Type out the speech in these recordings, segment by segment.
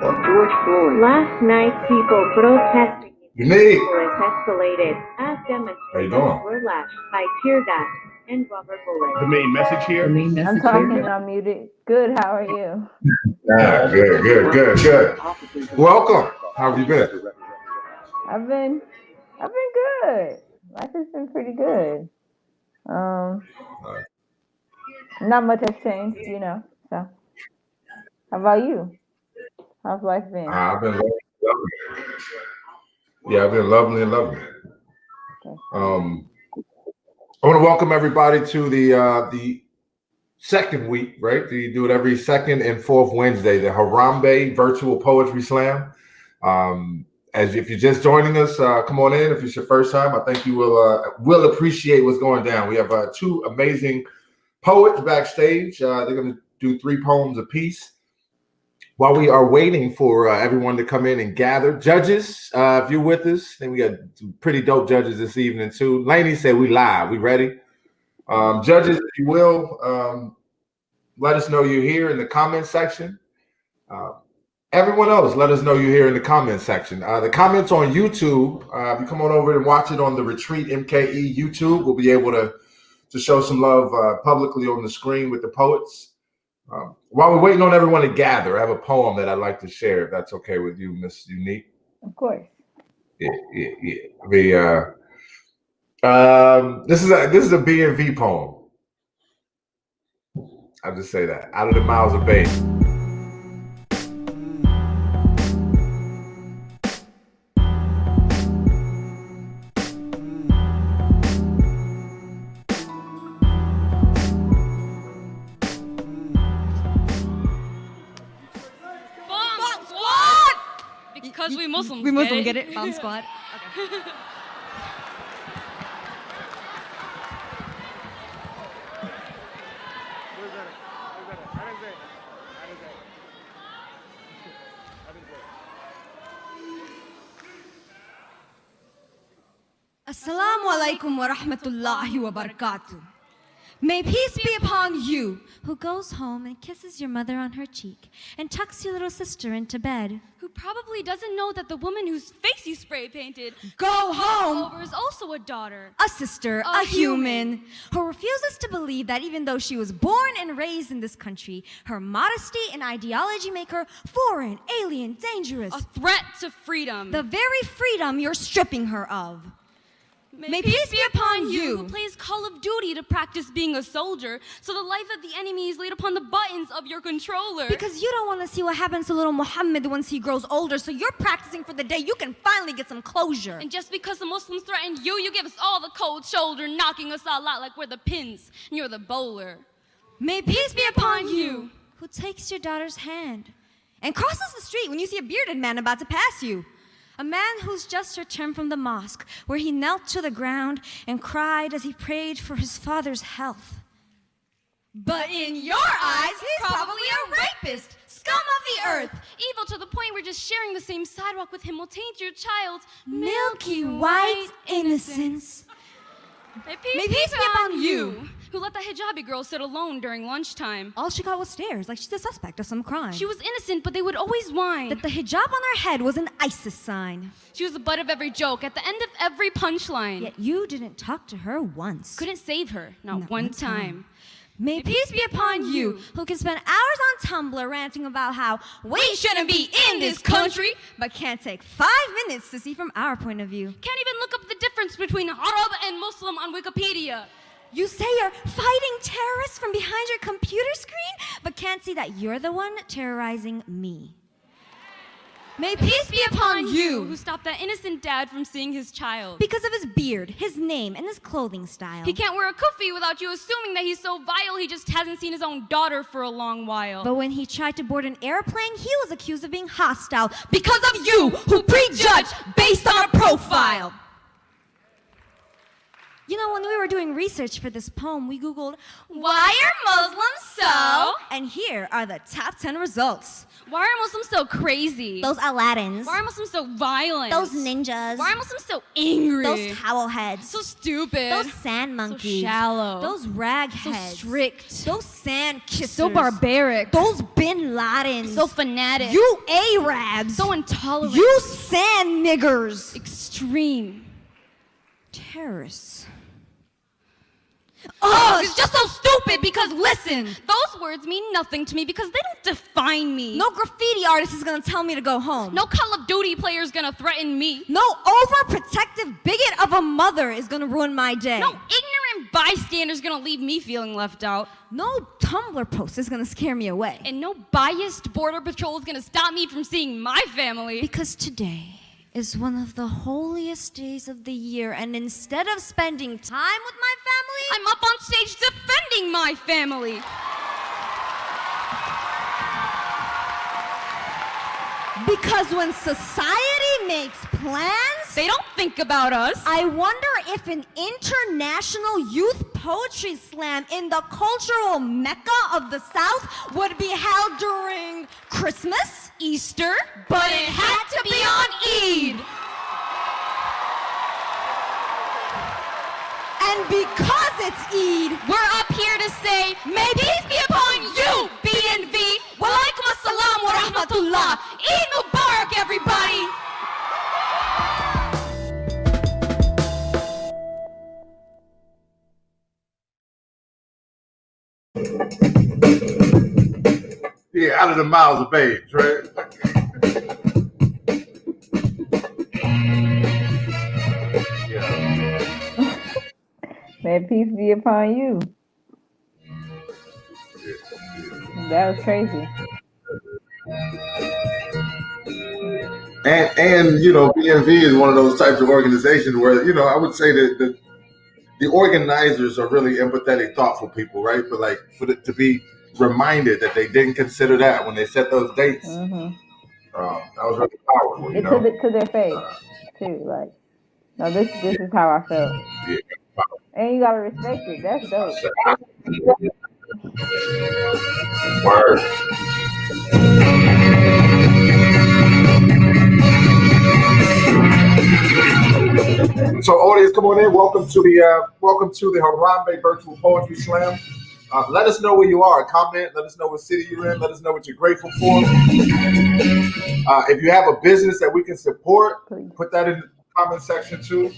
George Floyd. Last night, people protesting in Minneapolis escalated as demonstrators were lashed by tear gas and rubber bullets. The main message here? I'm talking and I'm muted. Good, how are you? Good. Welcome. How have you been? I've been good. Life has been pretty good. Not much has changed, so. How about you? How's life been? I've been lovely. Yeah, I've been lovely. Okay. I want to welcome everybody to the second week, right? We do it every second and fourth Wednesday, the Harambee Virtual Poetry Slam. If you're just joining us, come on in. If it's your first time, I think you will appreciate what's going down. We have two amazing poets backstage. They're going to do 3 poems apiece. While we are waiting for everyone to come in and gather, judges, if you're with us, I think we got some pretty dope judges this evening too. Lainey said we live. We ready? Judges, if you will, let us know you're here in the comment section. Everyone else, let us know you're here in the comment section. The comments on YouTube, if you come on over and watch it on the Retreat MKE YouTube, we'll be able to show some love publicly on the screen with the poets. While we're waiting on everyone to gather, I have a poem that I'd like to share, if that's okay with you, Miss Unique. Of course. Yeah. This is a B&V poem. I'll just say that. Out of the mouths of babes. Because we Muslims get it? Bomb squad. Okay. Assalamu alaikum wa rahmatullahi wa barakatuh. May peace be upon you, who goes home and kisses your mother on her cheek and tucks your little sister into bed, who probably doesn't know that the woman whose face you spray painted go home over is also a daughter, a sister, a human, who refuses to believe that even though she was born and raised in this country, her modesty and ideology make her foreign, alien, dangerous, a threat to freedom, the very freedom you're stripping her of. May peace be upon you, who plays Call of Duty to practice being a soldier, so the life of the enemy is laid upon the buttons of your controller. Because you don't want to see what happens to little Muhammad once he grows older, so you're practicing for the day you can finally get some closure. And just because the Muslims threatened you, you give us all the cold shoulder, knocking us all out like we're the pins, and you're the bowler. May peace be upon you, who takes your daughter's hand and crosses the street when you see a bearded man about to pass you. A man who's just returned from the mosque, where he knelt to the ground and cried as he prayed for his father's health. But in your eyes, he's probably a rapist, scum of the earth. Evil to the point where just sharing the same sidewalk with him will taint your child's milky white innocence. May peace be upon you, who let the hijabi girl sit alone during lunchtime. All she got was stares, like she's a suspect of some crime. She was innocent, but they would always whine that the hijab on her head was an ISIS sign. She was the butt of every joke, at the end of every punchline. Yet you didn't talk to her once. Couldn't save her, not one time. May peace be upon you, who can spend hours on Tumblr ranting about how we shouldn't be in this country, but can't take 5 minutes to see from our point of view. Can't even look up the difference between Arab and Muslim on Wikipedia. You say you're fighting terrorists from behind your computer screen, but can't see that you're the one terrorizing me. May peace be upon you, who stopped that innocent dad from seeing his child. Because of his beard, his name, and his clothing style. He can't wear a kufi without you assuming that he's so vile he just hasn't seen his own daughter for a long while. But when he tried to board an airplane, he was accused of being hostile because of you, who prejudge based on a profile. You know, when we were doing research for this poem, we Googled, Why are Muslims so? and here are the top 10 results. Why are Muslims so crazy? Those Aladdins. Why are Muslims so violent? Those ninjas. Why are Muslims so angry? Those towel heads. So stupid. Those sand monkeys. So shallow. Those rag so heads. strict. Those sand kissers. So barbaric. Those bin Ladens. So fanatic. You Arabs. So intolerant. You sand niggers. Extreme. Terrorists. Oh, it's just so stupid because listen, those words mean nothing to me because they don't define me. No graffiti artist is gonna tell me to go home. No Call of Duty player is gonna threaten me. No overprotective bigot of a mother is gonna ruin my day. No ignorant bystander is gonna leave me feeling left out. No Tumblr post is gonna scare me away. And no biased border patrol is gonna stop me from seeing my family. Because today is one of the holiest days of the year, and instead of spending time with my family, I'm up on stage defending my family. because when society makes plans, They don't think about us. I wonder if an international youth poetry slam in the cultural mecca of the South would be held during Christmas, Easter, but it had to be on Eid. and because it's Eid, We're up here to say, may peace be upon you, BNV. Walaikum assalam wa rahmatullah. Eid Mubarak, everybody. Yeah, out of the mouths of babes, right? Yeah. May peace be upon you. That was crazy. And you know, BNV is one of those types of organizations where, you know, I would say that the organizers are really empathetic, thoughtful people, right? But like for it to be reminded that they didn't consider that when they set those dates, that was really powerful. You It know? took it to their face too. Like, no, this is how I felt. Yeah. And you gotta respect it. That's dope. Word. So, audience, come on in. Welcome to the Harambee Virtual Poetry Slam. Let us know where you are. Comment. Let us know what city you're in. Let us know what you're grateful for. If you have a business that we can support, put that in the comment section too.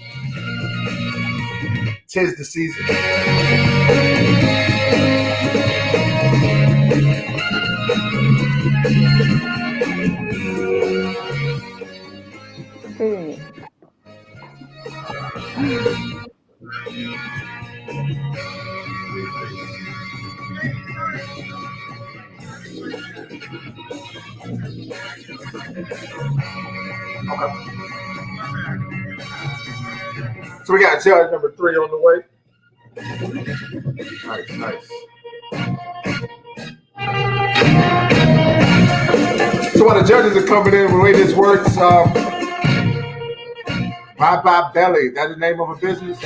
'Tis the season. Period. Okay. So we got judge number 3 on the way. Nice. So while the judges are coming in, the way this works, Bye Belly, that's the name of a business.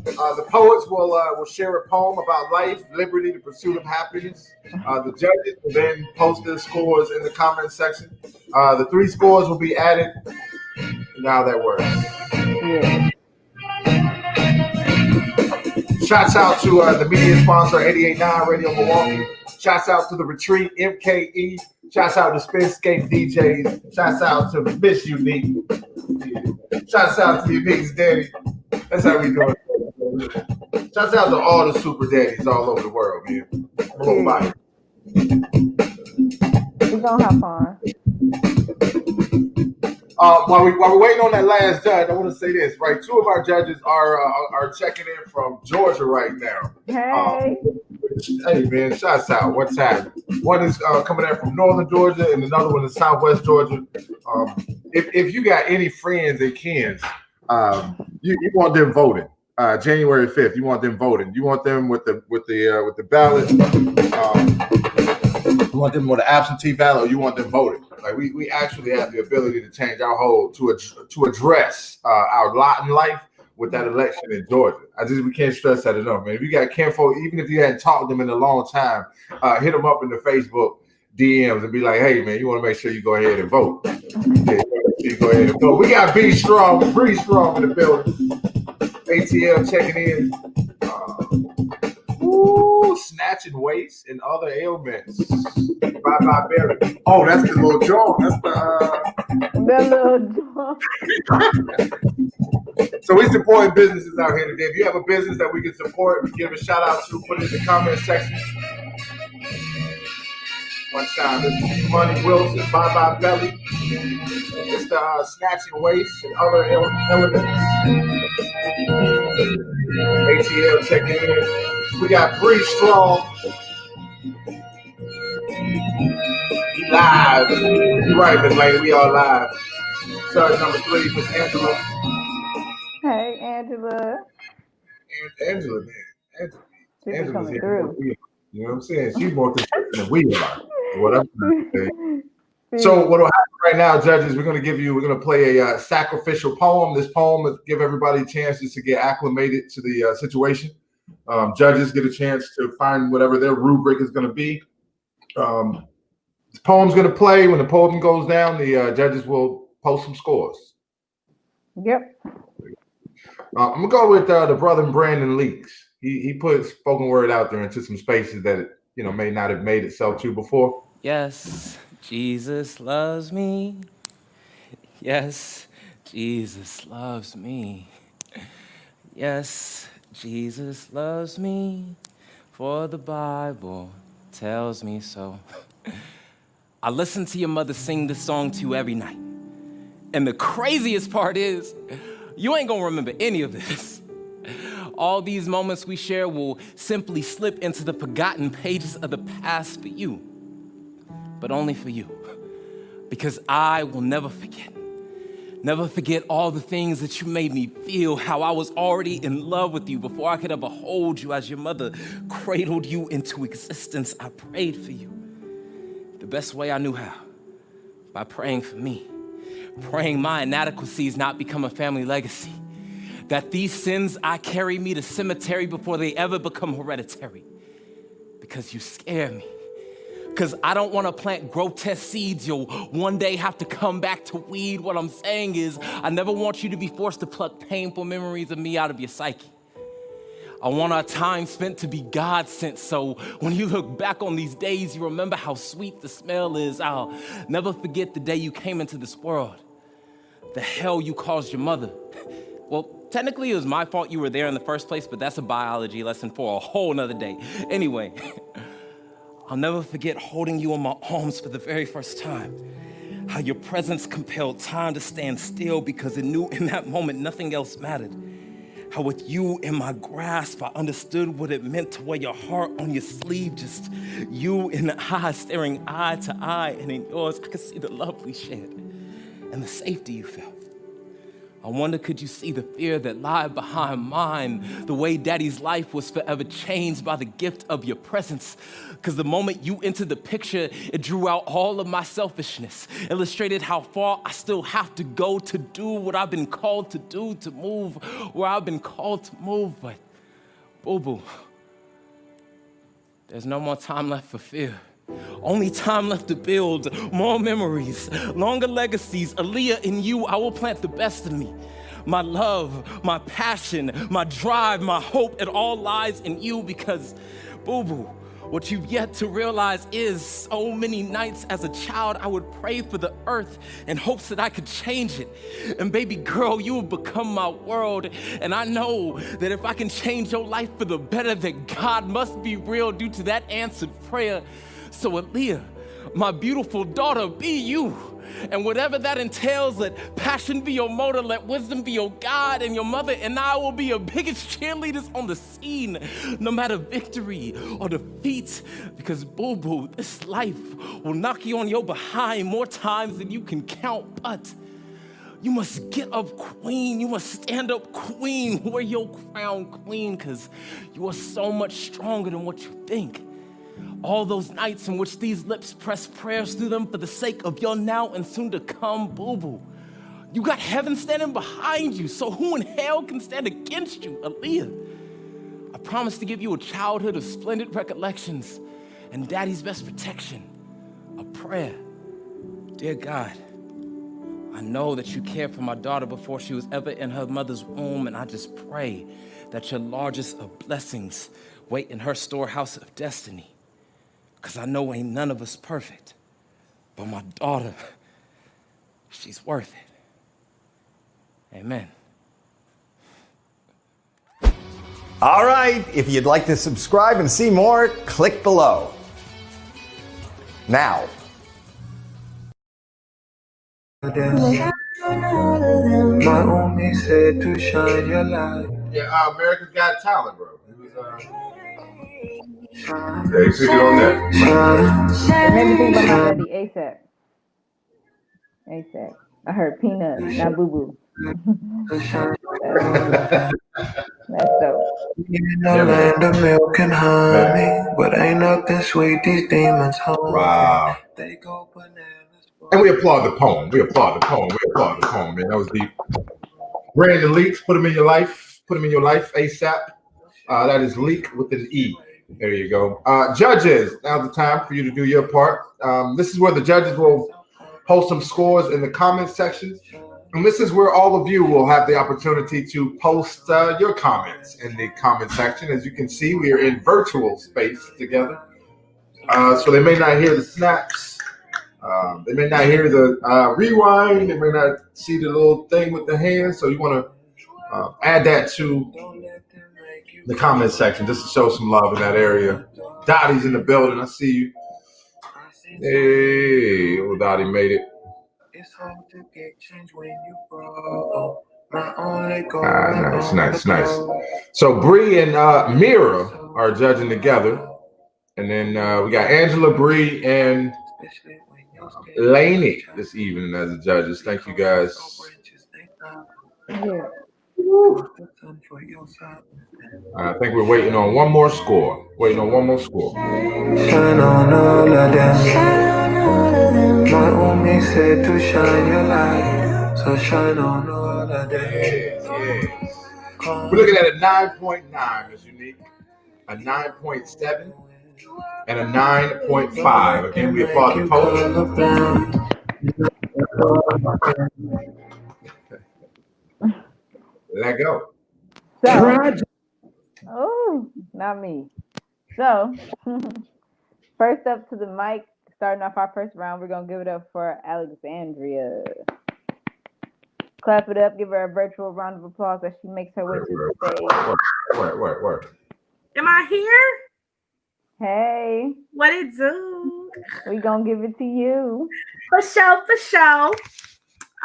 The poets will share a poem about life, liberty, the pursuit of happiness. The judges will then post their scores in the comment section. The 3 scores will be added. Now that works. Yeah. Shouts out to the media sponsor, 88.9 Radio Milwaukee. Shouts out to the Retreat MKE. Shouts out to Spinscapes DJs. Shouts out to Miss Unique. Yeah. Shouts out to Unique's daddy. That's how we do it. Shouts out to all the super daddies all over the world, man. Hello, bye. We're gonna have fun. While we're waiting on that last judge, I want to say this, right? 2 of our judges are checking in from Georgia right now. Hey. Hey, man, shouts out. What's happening? One is coming in from Northern Georgia, and another one is Southwest Georgia. If you got any friends and kins, you want them voting. January 5th, you want them voting. You want them with the ballot. You want them with the absentee ballot, or you want them voting. Like we actually have the ability to change our whole to address our lot in life. with that election in Georgia. We can't stress that enough, man. If you got kinfolk, even if you hadn't talked to them in a long time, hit them up in the Facebook DMs and be like, hey, man, you want to make sure you go ahead and vote. Yeah, you go ahead and vote. We got Be Strong, Breathe Strong in the building. ATL checking in. Snatching weights and other ailments. Bye Barry. Oh, that's the little John. That's the little John. So we support businesses out here today. If you have a business that we can support, give a shout out to, put it in the comment section. One time, this is Money Wilson, Bye Belly. It's the snatching weights and other elements. ATL checking in. We got Bree Strong. We live. You're right, Miss Lady. We all live. Charge number 3, Miss Angela. Hey, Angela. Angela, man. Angela's here. Through. You know what I'm saying? She's more consistent than we are. What I'm trying to say. So what will happen right now, judges, we're going to play a sacrificial poem. This poem will give everybody a chance just to get acclimated to the situation. Judges get a chance to find whatever their rubric is going to be. The poem's going to play. When the poem goes down, the judges will post some scores. Yep. I'm going to go with the brother Brandon Leaks. He put spoken word out there into some spaces that it, may not have made itself to before. Yes, Jesus loves me. Yes, Jesus loves me. Yes, Jesus loves me, for the Bible tells me so. I listen to your mother sing this song to you every night. And the craziest part is, you ain't gonna remember any of this. All these moments we share will simply slip into the forgotten pages of the past for you, but only for you. Because I will never forget. Never forget all the things that you made me feel, how I was already in love with you before I could ever hold you. As your mother cradled you into existence, I prayed for you the best way I knew how, by praying for me, praying my inadequacies not become a family legacy, that these sins I carry me to cemetery before they ever become hereditary, because you scare me. Because I don't want to plant grotesque seeds you'll one day have to come back to weed. What I'm saying is, I never want you to be forced to pluck painful memories of me out of your psyche. I want our time spent to be God-sent, so when you look back on these days, you remember how sweet the smell is. I'll never forget the day you came into this world, the hell you caused your mother. Well, technically it was my fault you were there in the first place, but that's a biology lesson for a whole nother day. Anyway, I'll never forget holding you in my arms for the very first time. How your presence compelled time to stand still because it knew in that moment nothing else mattered. How with you in my grasp, I understood what it meant to wear your heart on your sleeve. Just you in the eyes, staring eye to eye, and in yours, I could see the love we shared and the safety you felt. I wonder, could you see the fear that lied behind mine? The way Daddy's life was forever changed by the gift of your presence. Because the moment you entered the picture, it drew out all of my selfishness, illustrated how far I still have to go to do what I've been called to do, to move where I've been called to move. But, boo-boo, there's no more time left for fear. Only time left to build more memories, longer legacies. Aaliyah, in you, I will plant the best of me. My love, my passion, my drive, my hope, it all lies in you because, boo-boo, what you've yet to realize is so many nights as a child, I would pray for the earth in hopes that I could change it. And baby girl, you have become my world. And I know that if I can change your life for the better, that God must be real due to that answered prayer. So Aaliyah, my beautiful daughter, be you. And whatever that entails, let passion be your motor, let wisdom be your guide, and your mother and I will be your biggest cheerleaders on the scene, no matter victory or defeat, because boo-boo, this life will knock you on your behind more times than you can count, but you must get up, queen. You must stand up, queen. Wear your crown, queen, because you are so much stronger than what you think. All those nights in which these lips press prayers through them for the sake of your now and soon to come, boo-boo. You got heaven standing behind you, so who in hell can stand against you, Aaliyah? I promise to give you a childhood of splendid recollections and daddy's best protection, a prayer. Dear God, I know that you cared for my daughter before she was ever in her mother's womb, and I just pray that your largest of blessings wait in her storehouse of destiny. Because I know ain't none of us perfect, but my daughter, she's worth it. Amen. All right, if you'd like to subscribe and see more, click below. Now. My homie said to shine your light. Yeah, America's Got Talent, bro. It was, yeah, you should get on that. It made me think about my daddy ASAP. ASAP. I heard peanut, not boo boo. That's dope. In the land of milk and honey, but ain't nothing sweet, these demons hungry. Wow. They go bananas. And we applaud the poem. We applaud the poem. We applaud the poem, man. That was deep. Brandon Leaks, put him in your life. Put him in your life ASAP. That is Leak with an E. There you go. Judges, now's the time for you to do your part. This is where the judges will post some scores in the comments section. And this is where all of you will have the opportunity to post your comments in the comment section. As you can see, we are in virtual space together. So they may not hear the snaps. They may not hear the rewind. They may not see the little thing with the hands. So you want to add that to the comment section just to show some love in that area. Dottie's in the building. I see you. Hey, little Dottie made it. It's hard to get change when you grow. Nice. So Bree and Mira are judging together. And then we got Angela, Bree, and Lainey this evening as the judges. Thank you guys. Yeah. I think we're waiting on one more score. Shine on all of them. My homie said to shine your light. So shine on all of them. Yes. We're looking at a 9.9 as unique, a 9.7, and a 9.5. Again, we applaud the post. Let go. So, oh, not me. So, first up to the mic, starting off our first round, we're going to give it up for Alexandria. Clap it up, give her a virtual round of applause as she makes her way to the stage. Word. Am I here? Hey. What it do? We going to give it to you. For sure.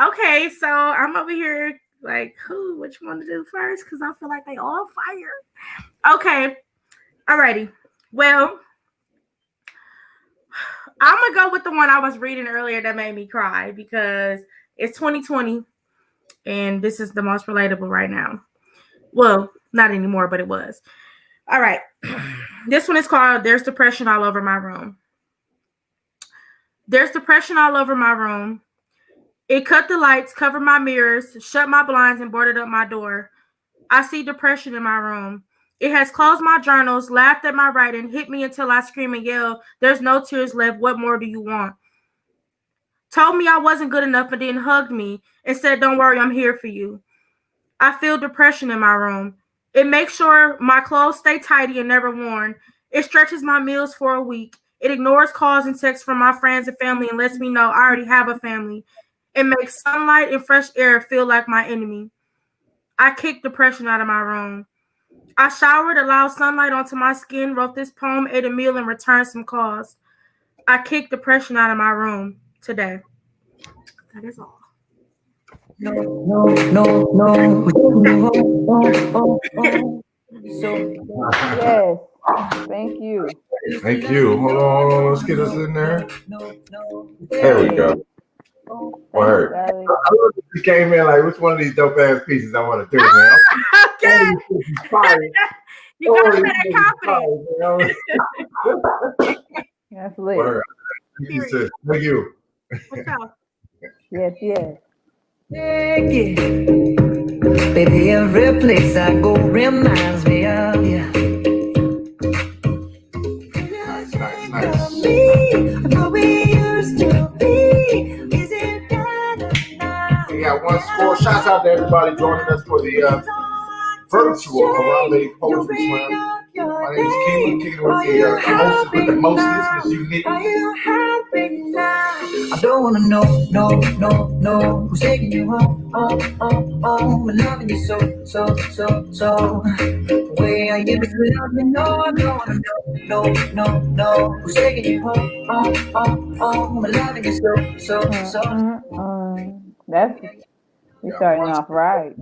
Okay, so I'm over here like, which one to do first? Because I feel like they all fire. Okay. Alrighty. Well, I'm going to go with the one I was reading earlier that made me cry because it's 2020 and this is the most relatable right now. Well, not anymore, but it was. All right. This one is called There's Depression All Over My Room. There's depression all over my room. It cut the lights, covered my mirrors, shut my blinds, and boarded up my door. I see depression in my room. It has closed my journals, laughed at my writing, hit me until I scream and yell, there's no tears left. What more do you want? Told me I wasn't good enough and then hugged me and said, don't worry, I'm here for you. I feel depression in my room. It makes sure my clothes stay tidy and never worn. It stretches my meals for a week. It ignores calls and texts from my friends and family and lets me know I already have a family. It makes sunlight and fresh air feel like my enemy. I kicked depression out of my room. I showered, allowed sunlight onto my skin, wrote this poem, ate a meal, and returned some calls. I kicked depression out of my room today. That is all. No. Yes. Thank you. Thank you. Hold on. Let's get us in there. There we go. Word. I love that you came in like, which one of these dope ass pieces I want to do, man? Okay. You got that confidence. That's lit. Word. Thank you, sis. Thank you. Yes. Baby, every place I go reminds me of you. Nice. We got one score. Shouts out to everybody joining us for the virtual Harambee Poetry Slam. My name is Kima, kicking it with the hostess with the mostest, Miss Unique. Are you happy now? I don't wanna know who's taking you home, I'm loving you so. The way I used to love you, no, I don't wanna know who's taking you home, I'm loving you so. That's you starting off right.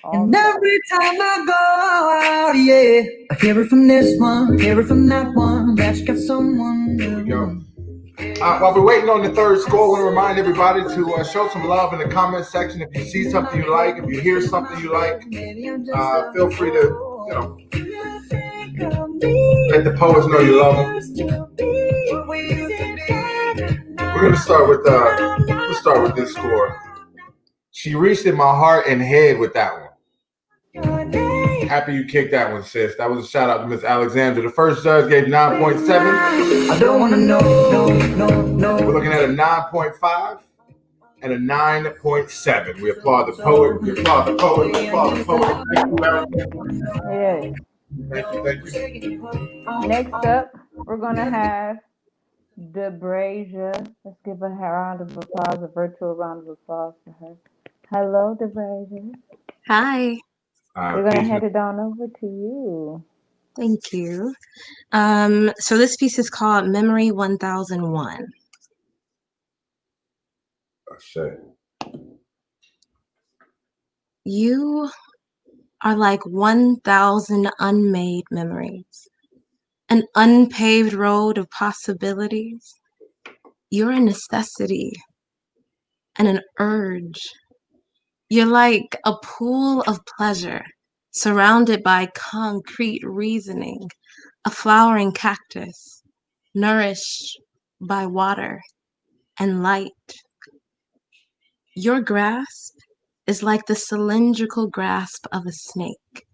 And every time I go out, yeah, I hear it from this one, hear it from that one, that you got someone new. Here we go. While we're waiting on the third score, I want to remind everybody to show some love in the comment section. If you see something you like, if you hear something you like, feel free to, let the poets know you love them. We're gonna start with this score. She reached in my heart and head with that one. Happy you kicked that one, sis. That was a shout out to Miss Alexandra. The first judge gave 9.7. I don't want to know. We're looking at a 9.5 and a 9.7. We applaud the poet. We applaud the poet. We applaud the poet. Thank you. Next up, we're gonna have Debrasia. Let's give a round of applause, a virtual round of applause for her. Hello, Debrasia. Hi. We're going to head it on over to you. Thank you. So this piece is called Memory 1001. You are like 1,000 unmade memories, an unpaved road of possibilities. You're a necessity and an urge. You're like a pool of pleasure, surrounded by concrete reasoning, a flowering cactus, nourished by water and light. Your grasp is like the cylindrical grasp of a snake,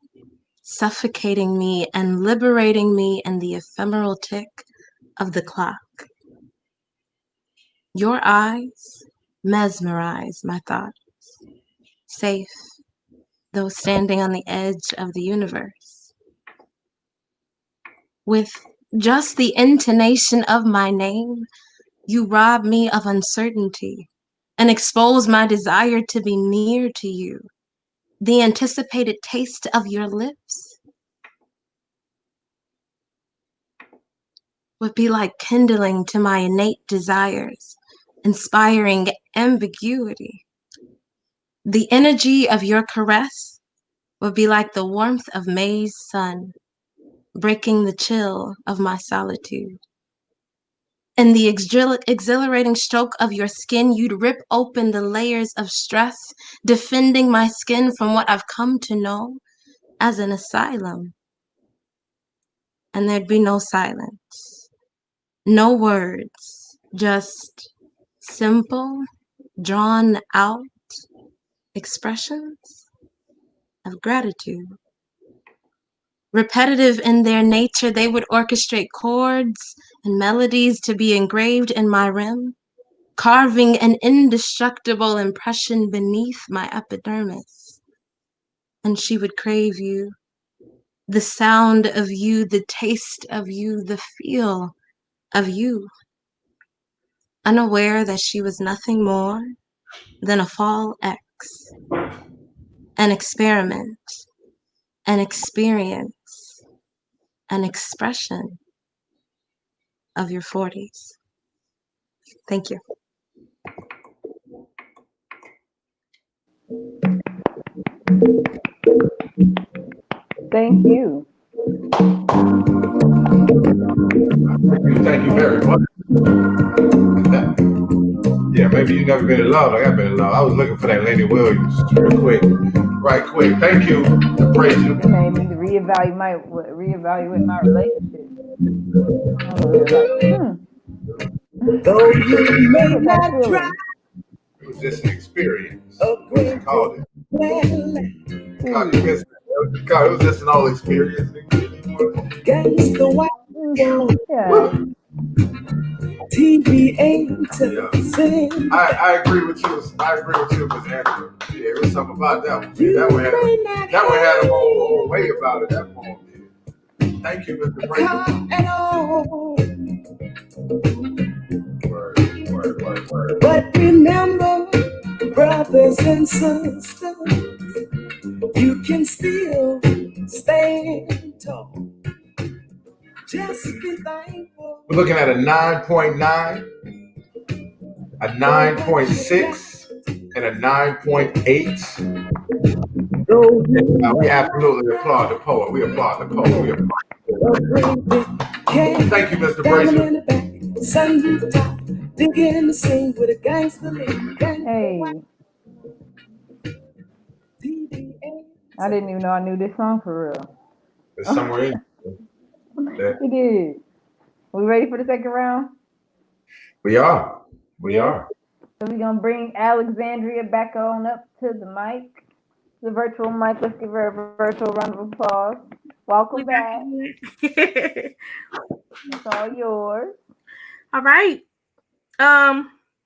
suffocating me and liberating me in the ephemeral tick of the clock. Your eyes mesmerize my thoughts. Safe, though standing on the edge of the universe. With just the intonation of my name, you rob me of uncertainty and expose my desire to be near to you. The anticipated taste of your lips would be like kindling to my innate desires, inspiring ambiguity. The energy of your caress would be like the warmth of May's sun, breaking the chill of my solitude. In the exhilarating stroke of your skin, you'd rip open the layers of stress, defending my skin from what I've come to know as an asylum. And there'd be no silence, no words, just simple, drawn out expressions of gratitude. Repetitive in their nature, they would orchestrate chords and melodies to be engraved in my rim, carving an indestructible impression beneath my epidermis. And she would crave you, the sound of you, the taste of you, the feel of you, unaware that she was nothing more than a fall X, an experiment, an experience, an expression of your 40s. Thank you. Thank you. Thank you very much. Yeah, maybe you've never been in love like I've been in love. I was looking for that Lenny Williams right quick. Thank you. Praise you. It made me reevaluate my relationship. I was like, Though you may not try, just an experience. What you called it? It was just an all experience. Against the white I agree with you. I agree with you, Miss Andrew. Yeah, it was something about that one. That one had a whole way about it. That poem did. Thank you, Mr. Brady. Word. But remember, brothers and sisters, you can still stand tall. Just be thankful. We're looking at a 9.9, a 9.6, and a 9.8. We absolutely applaud the poet. We applaud the poet. Thank you, Mr. Brazier. Digging the scene with a gangster. Hey. I didn't even know I knew this song for real. It's somewhere in. It is. We ready for the second round? We are. So we're going to bring Alexandria back on up to the mic, the virtual mic. Let's give her a virtual round of applause. Welcome back. It's all yours. All right.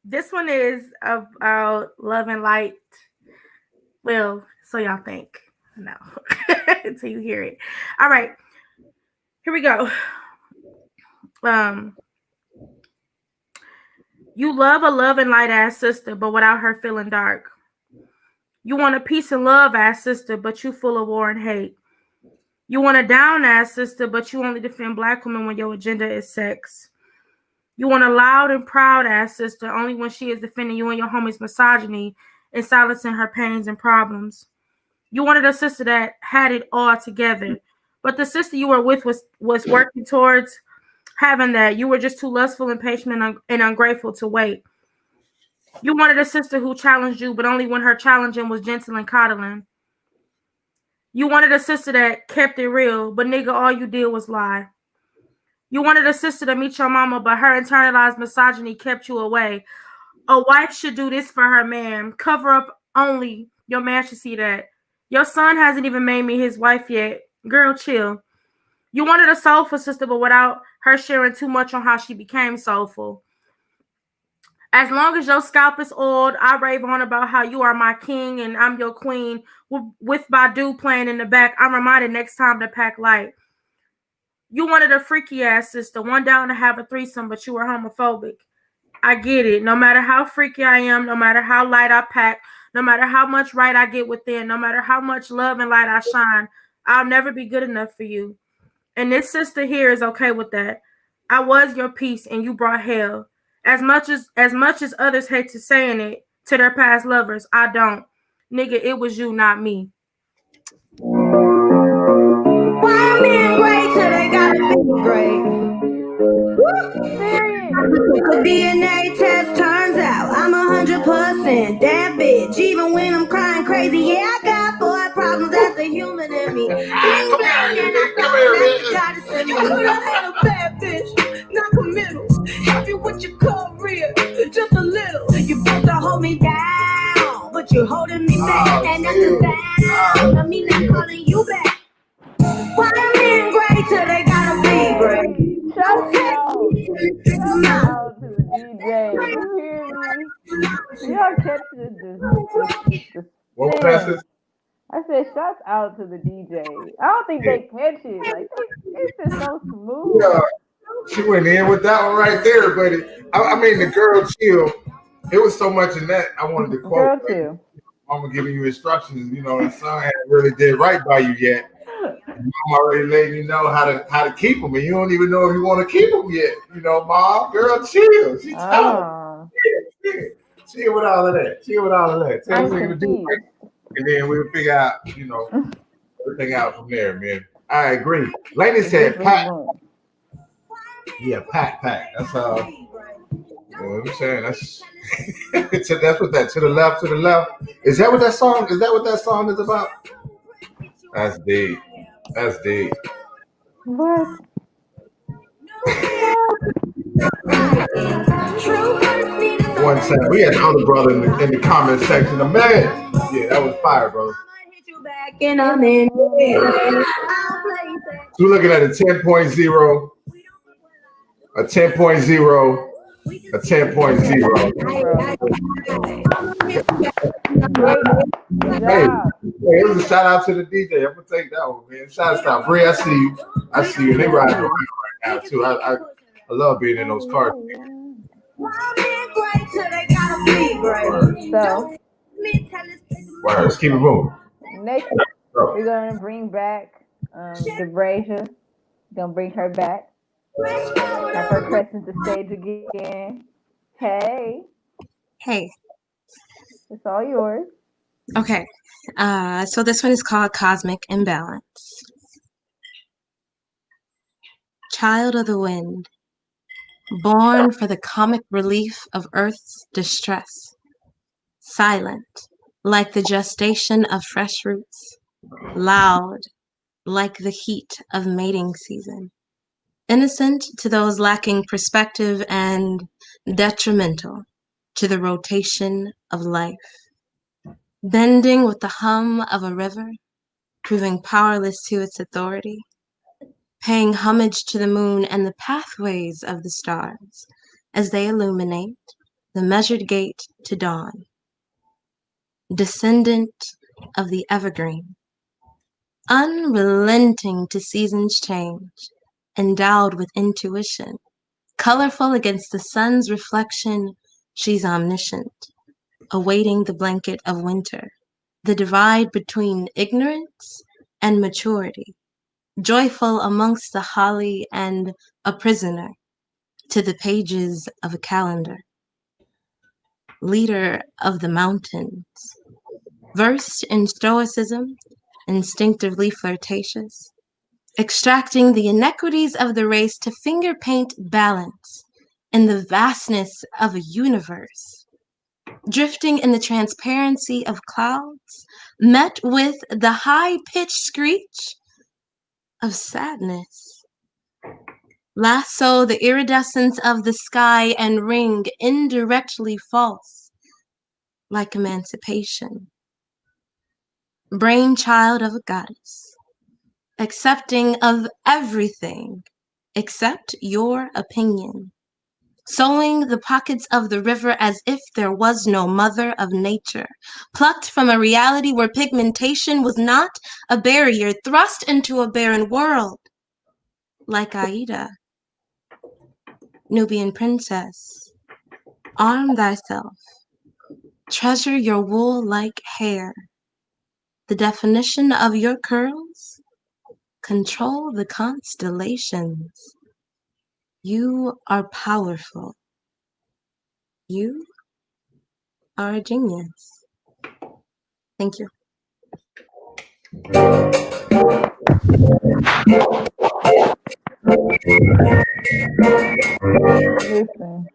This one is about love and light. Well, so y'all think. No. Until you hear it. All right. Here we go. You love a love and light ass sister, but without her feeling dark. You want a peace and love ass sister, but you full of war and hate. You want a down ass sister, but you only defend black women when your agenda is sex. You want a loud and proud ass sister only when she is defending you and your homie's misogyny and silencing her pains and problems. You wanted a sister that had it all together, but the sister you were with was working towards having that. You were just too lustful, impatient, and ungrateful to wait. You wanted a sister who challenged you, but only when her challenging was gentle and coddling. You wanted a sister that kept it real, but nigga, all you did was lie. You wanted a sister to meet your mama, but her internalized misogyny kept you away. A wife should do this for her man. Cover up only. Your man should see that. Your son hasn't even made me his wife yet. Girl, chill. You wanted a soulful sister, but without her sharing too much on how she became soulful. As long as your scalp is oiled, I rave on about how you are my king and I'm your queen. With Badu playing in the back, I'm reminded next time to pack light. You wanted a freaky ass sister, one down to have a threesome, but you were homophobic. I get it. No matter how freaky I am, no matter how light I pack, no matter how much right I get within, no matter how much love and light I shine, I'll never be good enough for you. And this sister here is okay with that. I was your peace and you brought hell. As much as others hate to saying it to their past lovers, I don't. Nigga, it was you, not me. Why men great till they gotta be great? Took a DNA test, turns out I'm 100% that bitch. Even when I'm crying crazy, yeah, I got boy problems. That's the human in me. You could have had a bad bitch, not committal. Happy with your career, just a little. You're supposed to hold me down, but you're holding me back, and that's the sound of me not calling you back. Why men great till they gotta be great? Shout out to the DJ. You hear me? Y'all catch this. What was that? I said, shouts out to the DJ. I don't think they catch it. Like, it's just so smooth. Yeah, she went in with that one right there, buddy. I mean, the girl chill. It was so much in that I wanted to quote. Girl chill. Mama giving you instructions. You know, the son hadn't really did right by you yet. Mom already letting you know how to keep them, and you don't even know if you want to keep them yet. You know, mom, girl, chill. She tough. Chill with all of that. Tell us what to do, right? And then we'll figure out, you know, everything out from there, man. I agree. Lady said, "Pack." Yeah, pack. That's you know what I'm saying? That's that's what that to the left. Is that what that song? Is that what that song is about? That's deep. What? one time. We had the other brother in the comment section. The man, yeah, that was fire, brother. So we're looking at a 10.0, a 10.0, a 10.0. Hey, it was a shout out to the DJ. I'm gonna take that one, man. Shout out, Bree. I see you. I see you. They riding around right now too. I love being in those cars. So, Let's keep it moving. Next, we're gonna bring back DeBrasia. Gonna bring her back. Have her crescent the stage again. Hey. Hey. It's all yours. Okay. So this one is called Cosmic Imbalance. Child of the wind, born for the comic relief of Earth's distress. Silent, like the gestation of fresh roots. Loud, like the heat of mating season. Innocent to those lacking perspective and detrimental to the rotation of life. Bending with the hum of a river, proving powerless to its authority. Paying homage to the moon and the pathways of the stars as they illuminate the measured gate to dawn. Descendant of the evergreen, unrelenting to seasons' change, endowed with intuition, colorful against the sun's reflection, she's omniscient, awaiting the blanket of winter, the divide between ignorance and maturity, joyful amongst the holly and a prisoner to the pages of a calendar. Leader of the mountains, versed in stoicism, instinctively flirtatious, extracting the inequities of the race to finger paint balance in the vastness of a universe, drifting in the transparency of clouds, met with the high-pitched screech of sadness. Lasso the iridescence of the sky and ring indirectly false, like emancipation. Brainchild of a goddess, accepting of everything except your opinion, sowing the pockets of the river as if there was no mother of nature, plucked from a reality where pigmentation was not a barrier, thrust into a barren world, like Aida. Nubian princess, arm thyself, treasure your wool-like hair, the definition of your curls, control the constellations. You are powerful. You are a genius. Thank you. Listen.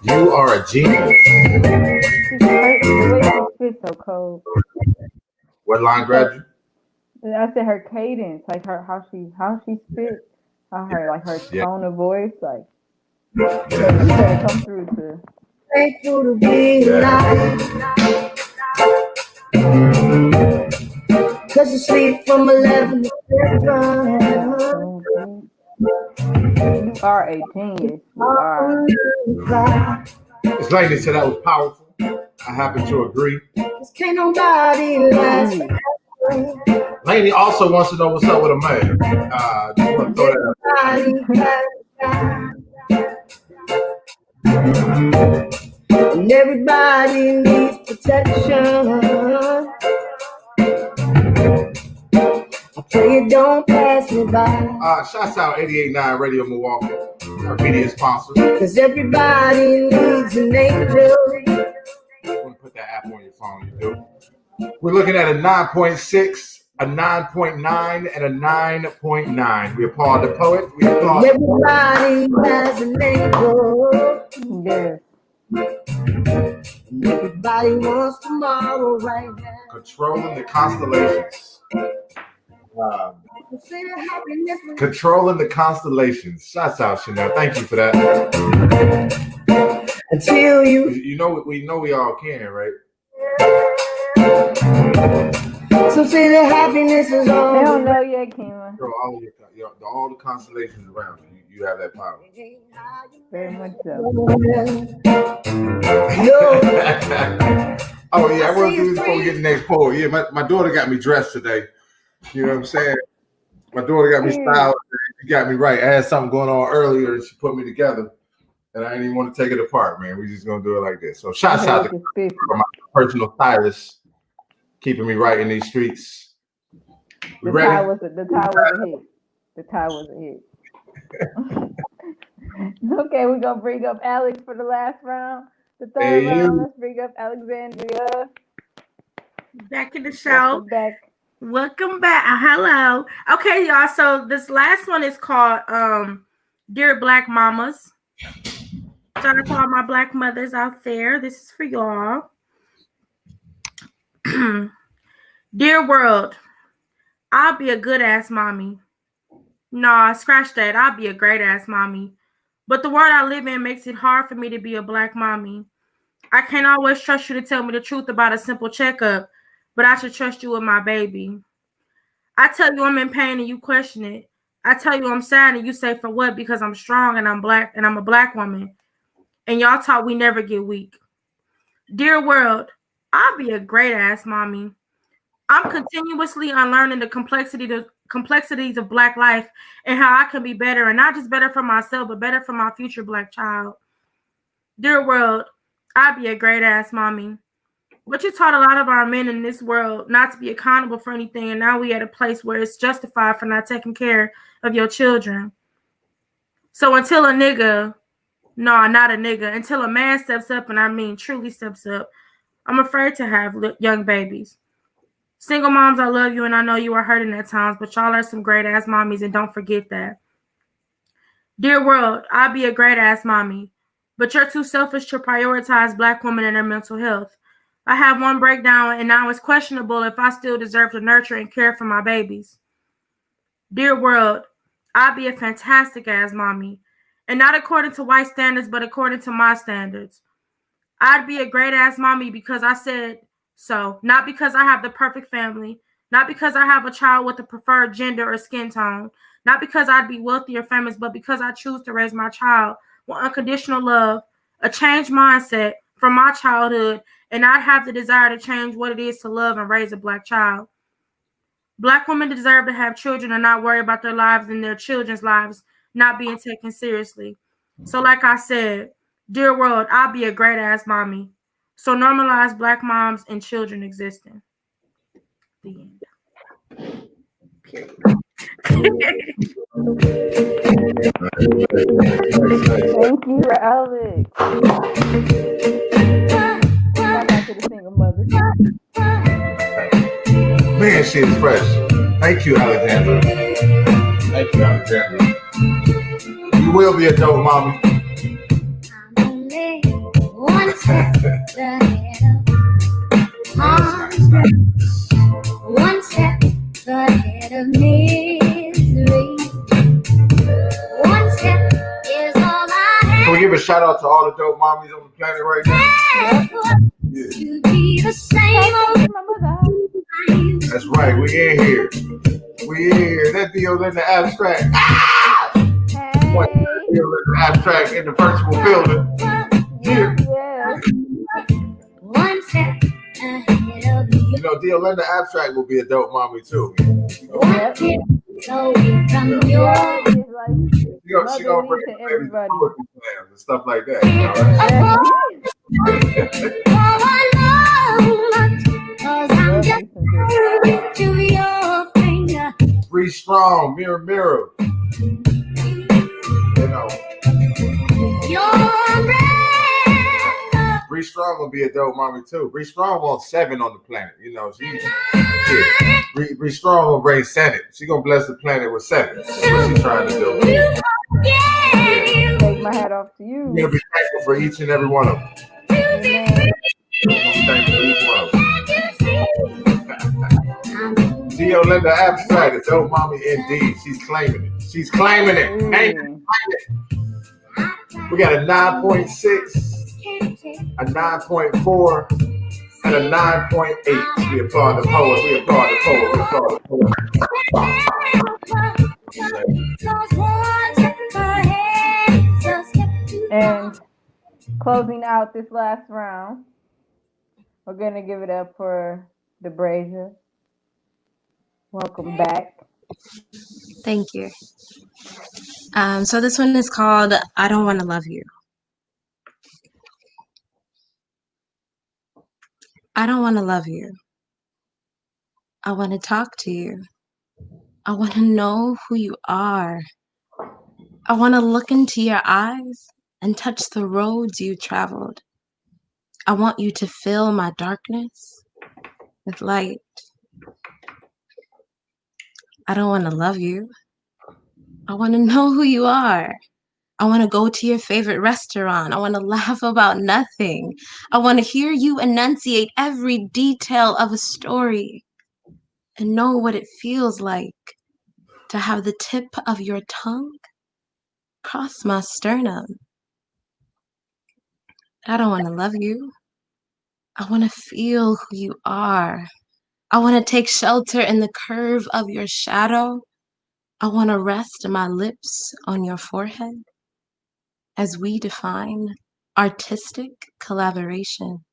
You are a genius. The way she spits so cold. What line grabbed you? I said her cadence, like how she spits, how her tone of voice, like to come through to. Thankful to be alive. Cause you sleep from 11 to 7. You are a genius. You are. It's like they said that was powerful. I happen to agree. Can't nobody last. Lainey also wants to know what's up with a man. Just want to throw that out. And everybody needs protection. I pray it don't pass me by. Shouts out 88.9 Radio Milwaukee, our media sponsor. Cause everybody needs an angel. You want to put that app on your phone, you do. We're looking at a 9.6, a 9.9, and a 9.9. We applaud the poet. We applaud. Everybody has an angel. Yes. Everybody wants tomorrow right now. Controlling the constellations. Controlling the constellations. Shouts out, Chanel. Thank you for that. Until you know, we all can, right? So say the happiness is all. They don't know yet, Kima. All the constellations around you have that power. Very much so. Oh yeah, I want to do this before we get the next poll. Yeah, my daughter got me dressed today. You know what I'm saying? My daughter got me styled. She got me right. I had something going on earlier, and she put me together. And I didn't even want to take it apart, man. We just gonna do it like this. So shouts out to my personal stylist, keeping me right in these streets. The tie was a hit. The tie was a hit. Okay, we're gonna bring up Alex for the last round. The third round, let's bring up Alexandria. Back in the show. Welcome back. Hello. Okay, y'all. So this last one is called Dear Black Mamas. Shout out to all my Black mothers out there. This is for y'all. Dear world, I'll be a good ass mommy. Nah, scratch that. I'll be a great ass mommy. But the world I live in makes it hard for me to be a Black mommy. I can't always trust you to tell me the truth about a simple checkup, but I should trust you with my baby. I tell you I'm in pain and you question it. I tell you I'm sad and you say for what? Because I'm strong and I'm Black and I'm a Black woman. And y'all taught we never get weak. Dear world, I'll be a great ass mommy. I'm continuously unlearning the complexities of Black life and how I can be better, and not just better for myself, but better for my future Black child. Dear world, I'll be a great ass mommy. But you taught a lot of our men in this world not to be accountable for anything, and now we at a place where it's justified for not taking care of your children. So until a nigga, no, not a nigga, until a man steps up, and I mean truly steps up, I'm afraid to have young babies. Single moms, I love you, and I know you are hurting at times, but y'all are some great-ass mommies, and don't forget that. Dear world, I'll be a great-ass mommy, but you're too selfish to prioritize Black women and their mental health. I have one breakdown, and now it's questionable if I still deserve to nurture and care for my babies. Dear world, I'll be a fantastic-ass mommy, and not according to white standards, but according to my standards. I'd be a great-ass mommy because I said so, not because I have the perfect family, not because I have a child with a preferred gender or skin tone, not because I'd be wealthy or famous, but because I choose to raise my child with unconditional love, a changed mindset from my childhood, and I'd have the desire to change what it is to love and raise a Black child. Black women deserve to have children and not worry about their lives and their children's lives not being taken seriously. So like I said, dear world, I'll be a great-ass mommy. So normalize Black moms and children existing. The end. Thank you, Alex. Shout out to the single mother. Man, she is fresh. Thank you, Alexandra. Thank you, Alexandra. You will be a dope mommy. One step ahead of one step ahead of misery. One step is all I have. Can we give a shout out to all the dope mommies on the planet right now? Yeah. To be the same old. That's right, we in here. We in here. That deal in the abstract. Ah! What deal in the abstract in the virtual building? Yeah. One step ahead of you. You know, Deal in the abstract will be a dope mommy too. One step away from your. She gonna bring everybody and stuff like that. To your finger. Be strong, mirror, mirror. You know. Bree Strong will be a dope mommy too. Bree Strong wants 7 on the planet. You know, she's Bree Strong will bring 7. She's gonna bless the planet with 7. That's what she's trying to do. Yeah. Take my hat off to you. You'll be thankful for each and every one of them. Thankful for each one of them. Yo, Linda, abstract. It's old mommy indeed. She's claiming it. She's claiming it. Claim it. We got a 9.6, a 9.4, and a 9.8. We applaud the poet. We applaud the poet. We applaud the poet. And closing out this last round, we're going to give it up for DeBrasia. Welcome back. Thank you. So this one is called I Don't Want to Love You. I don't want to love you. I want to talk to you. I want to know who you are. I want to look into your eyes and touch the roads you traveled. I want you to fill my darkness with light. I don't want to love you. I want to know who you are. I want to go to your favorite restaurant. I want to laugh about nothing. I want to hear you enunciate every detail of a story and know what it feels like to have the tip of your tongue cross my sternum. I don't want to love you. I want to feel who you are. I want to take shelter in the curve of your shadow. I want to rest my lips on your forehead as we define artistic collaboration.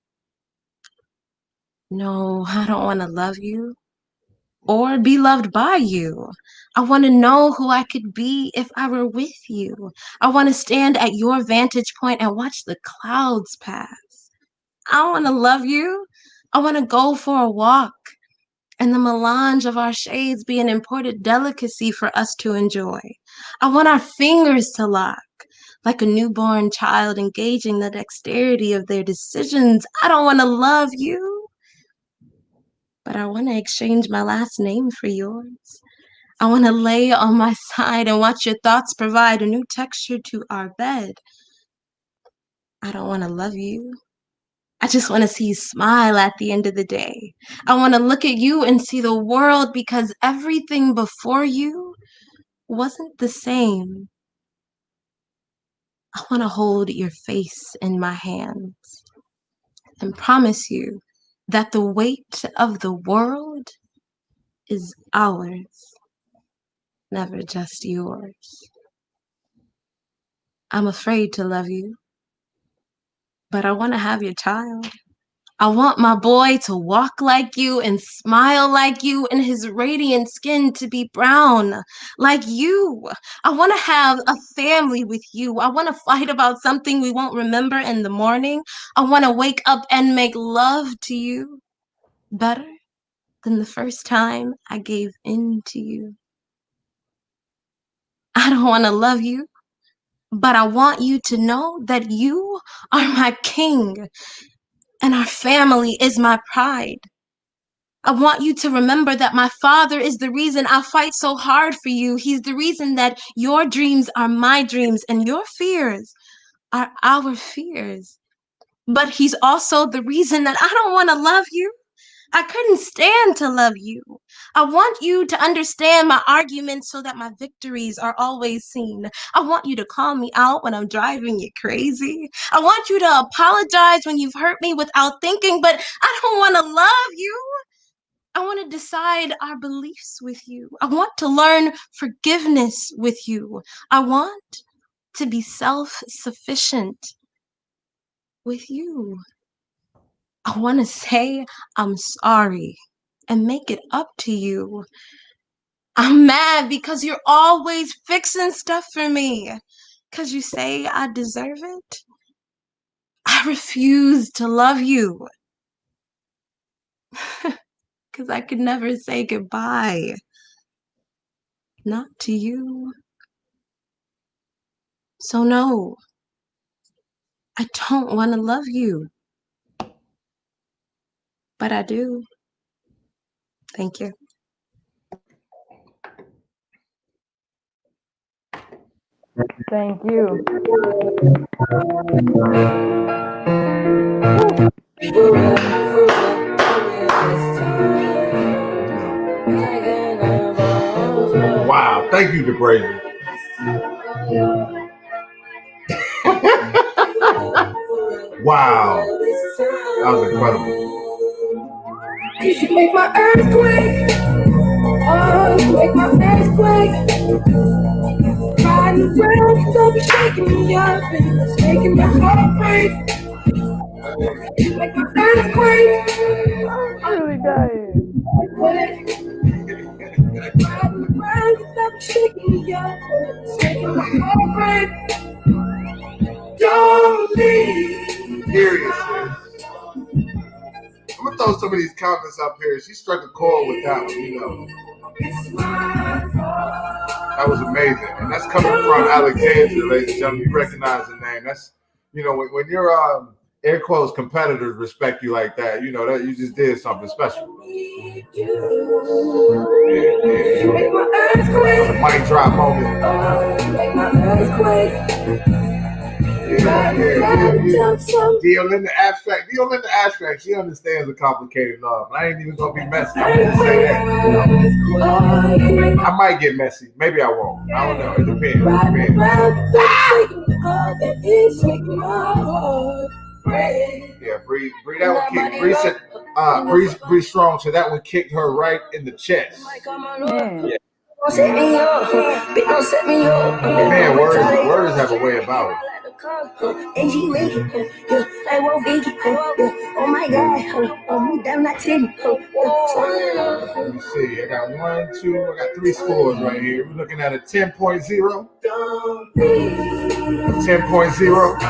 No, I don't want to love you or be loved by you. I want to know who I could be if I were with you. I want to stand at your vantage point and watch the clouds pass. I want to love you. I want to go for a walk and the melange of our shades be an imported delicacy for us to enjoy. I want our fingers to lock like a newborn child engaging the dexterity of their decisions. I don't want to love you, but I want to exchange my last name for yours. I want to lay on my side and watch your thoughts provide a new texture to our bed. I don't want to love you. I just want to see you smile at the end of the day. I want to look at you and see the world because everything before you wasn't the same. I want to hold your face in my hands and promise you that the weight of the world is ours, never just yours. I'm afraid to love you, but I want to have your child. I want my boy to walk like you and smile like you and his radiant skin to be brown like you. I want to have a family with you. I want to fight about something we won't remember in the morning. I want to wake up and make love to you better than the first time I gave in to you. I don't want to love you, but I want you to know that you are my king. And our family is my pride. I want you to remember that my father is the reason I fight so hard for you. He's the reason that your dreams are my dreams and your fears are our fears. But he's also the reason that I don't want to love you. I couldn't stand to love you. I want you to understand my arguments so that my victories are always seen. I want you to call me out when I'm driving you crazy. I want you to apologize when you've hurt me without thinking, but I don't want to love you. I want to decide our beliefs with you. I want to learn forgiveness with you. I want to be self-sufficient with you. I want to say I'm sorry and make it up to you. I'm mad because you're always fixing stuff for me. Because you say I deserve it. I refuse to love you. Because I could never say goodbye. Not to you. So no, I don't want to love you. But I do. Thank you. Thank you. Thank you, DeBrazy. Wow. That was incredible. You make my earthquake. Oh, you make my earthquake. Riding around, don't be shaking me up and it's making my heart break. You make my earthquake. I'm really dying. Riding around, don't be shaking me up and it's making my heart break. Don't leave. Seriously. I'm gonna throw some of these comments up here. She struck a chord with that one, you know. That was amazing. And that's coming from Alexandra, ladies and gentlemen. You recognize the name. That's, you know, when your air quotes competitors respect you like that, you know that you just did something special. Yeah. A mic drop moment. Yeah. Dealing the abstract. She understands the complicated love. I ain't even gonna be messy. I'm gonna say that. I might get messy. Maybe I won't. I don't know. It depends. Yeah, Bree, that one kicked. Bree said, Bree strong. So that one kicked her right in the chest. Yeah. Set me up, set me up. Man, words have a way about it. And she make it, I won't be oh my God, damn that titty. Let me see, I got 3 scores right here. We're looking at a 10.0, 10.0,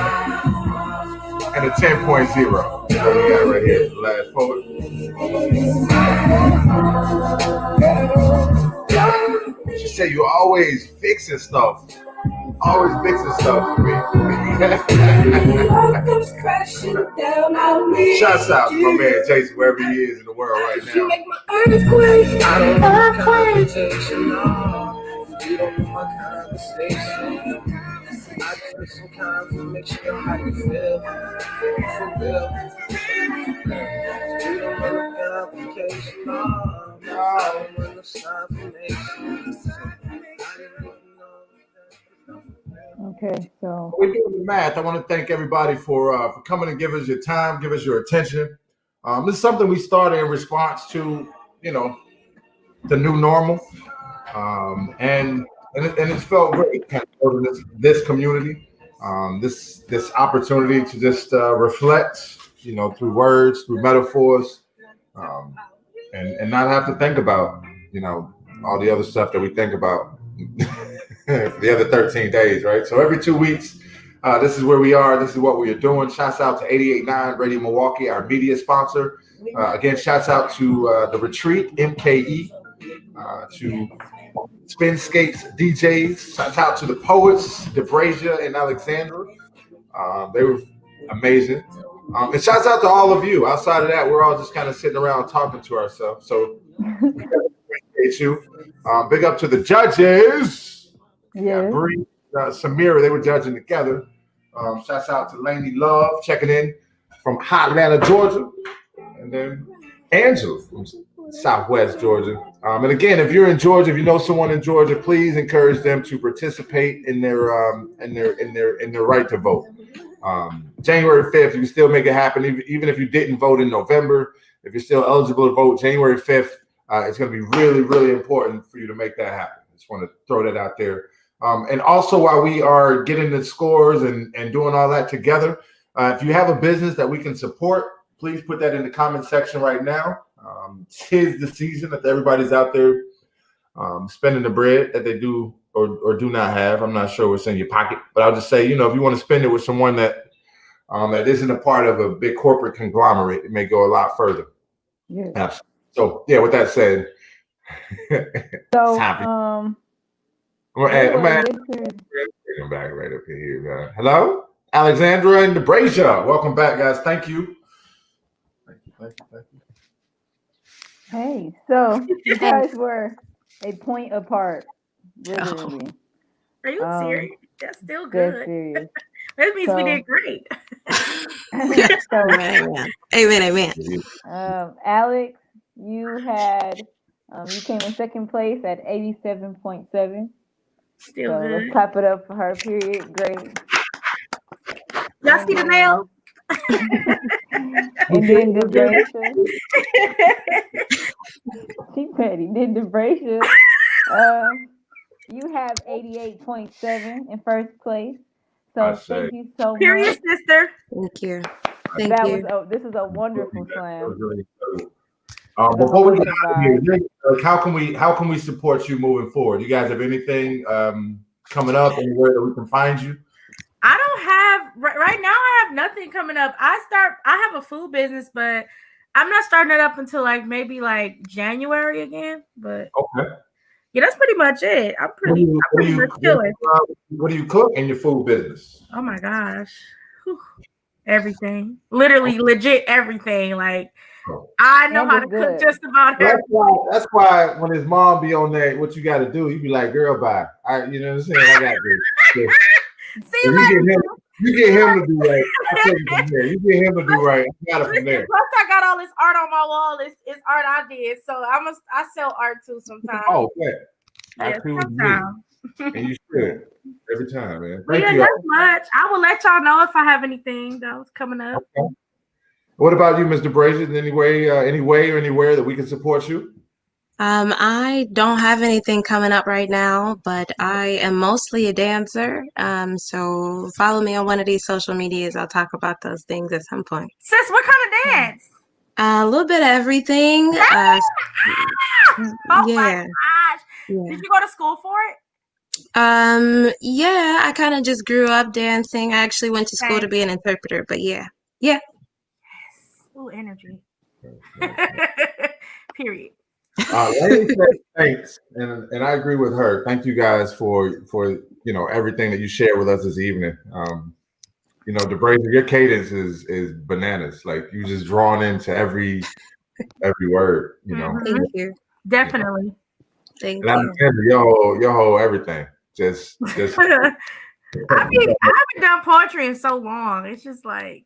and a 10.0. What we got right here for the last poet. She said you always fixing stuff. Always fixing stuff for me. Shouts out to my man Jason, wherever he is in the world right now. You make my earthquake. I don't know my conversation. You don't know my conversation. I took some confirmation on how you feel. For real. You don't know the complication. No, I don't want no confirmation. Okay, so we're doing the math. I want to thank everybody for coming and give us your time, give us your attention. This is something we started in response to, you know, the new normal, and it's felt great kind of building this community, this opportunity to just reflect, you know, through words, through metaphors, and not have to think about, you know, all the other stuff that we think about. For the other 13 days, right? So every 2 weeks, this is where we are. This is what we are doing. Shouts out to 88.9 Radio Milwaukee, our media sponsor. Again, shouts out to the Retreat MKE, to Spinscapes DJs. Shouts out to the poets, DeBrazy and Alexandra. They were amazing. And shouts out to all of you. Outside of that, we're all just kind of sitting around talking to ourselves. So appreciate you. Big up to the judges. Yeah, Bree, Samira, they were judging together. Shouts out to Lainey Love checking in from Atlanta, Georgia, and then Angela from Southwest Georgia. And again, if you're in Georgia, if you know someone in Georgia, please encourage them to participate in their right to vote. January 5th, you can still make it happen, even if you didn't vote in November. If you're still eligible to vote, January 5th, it's going to be really, really important for you to make that happen. Just want to throw that out there. And also, while we are getting the scores and doing all that together, if you have a business that we can support, please put that in the comment section right now. Tis the season that everybody's out there spending the bread that they do or do not have. I'm not sure what's in your pocket, but I'll just say, you know, if you want to spend it with someone that isn't a part of a big corporate conglomerate, it may go a lot further. Yeah. Absolutely. So, yeah, with that said, so I'm back right up here. Hello, Alexandra and DeBrazy. Welcome back, guys. Thank you. Thank you. Hey, so you guys were a point apart, literally. Are you serious? That's still good. That's serious. That means we did great. Amen. Alex, you had you came in second place at 87.7. Still so good. let's clap it up for her. Period. Great. Y'all see the nail? And then Debracia. She petty. Then Debracia. You have 88.7 in first place. So thank you so much. Period, sister. Thank you. This is a wonderful slam. Before we get out of here, how can we support you moving forward? You guys have anything coming up, anywhere that we can find you? I don't have right now. I have nothing coming up. I have a food business, but I'm not starting it up until maybe January again. But okay, yeah, that's pretty much it. I'm pretty much chilling. What do you cook in your food business? Oh my gosh, everything, literally, legit everything. I know how to cook just about everything. That's why when his mom be on there, what you got to do, you be like, girl, bye. You know what I'm saying? I got this. See, you get him to do right. I take it from there. You get him to do right. I got it from there. Plus, I got all this art on my wall. It's art I did, so I sell art too sometimes. Oh, okay. Yeah, sometimes. And you should every time, man. Thank you. That's much. I will let y'all know if I have anything that was coming up. Okay. What about you, Mr. Brazier? Any way or anywhere that we can support you? I don't have anything coming up right now, but I am mostly a dancer. So follow me on one of these social medias. I'll talk about those things at some point. Sis, what kind of dance? A little bit of everything. Oh yeah. My gosh. Yeah. Did you go to school for it? Yeah, I kind of just grew up dancing. I actually went to school to be an interpreter, but yeah. Yes. Ooh, energy. Period. Thanks, and I agree with her. Thank you guys for everything that you shared with us this evening. DeBrazier, your cadence is bananas. Like you just drawn into every word. Thank you. Definitely. Thank you. I'm telling you, your whole everything. Just. I haven't done poetry in so long. It's just like.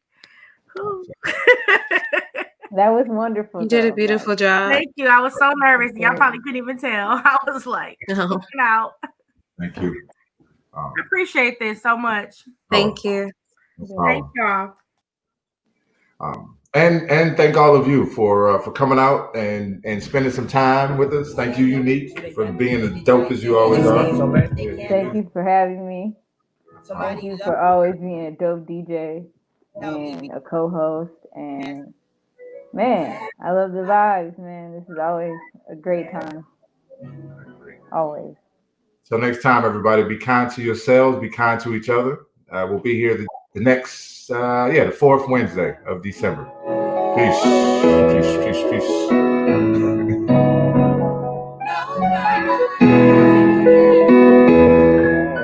That was wonderful. You did a beautiful job. Thank you. I was so nervous. Y'all probably couldn't even tell. I was like, out. Thank you. I appreciate this so much. Thank you. Thank y'all. And thank all of you for coming out and spending some time with us. Thank you, Unique, for being as dope as you always are. Thank you for having me. Thank you for always being a dope DJ and a co-host. And man, I love the vibes, man. This is always a great time. Always. So next time, everybody, be kind to yourselves, be kind to each other. We'll be here the next, the 4th Wednesday of December. Peace. Peace, peace, peace.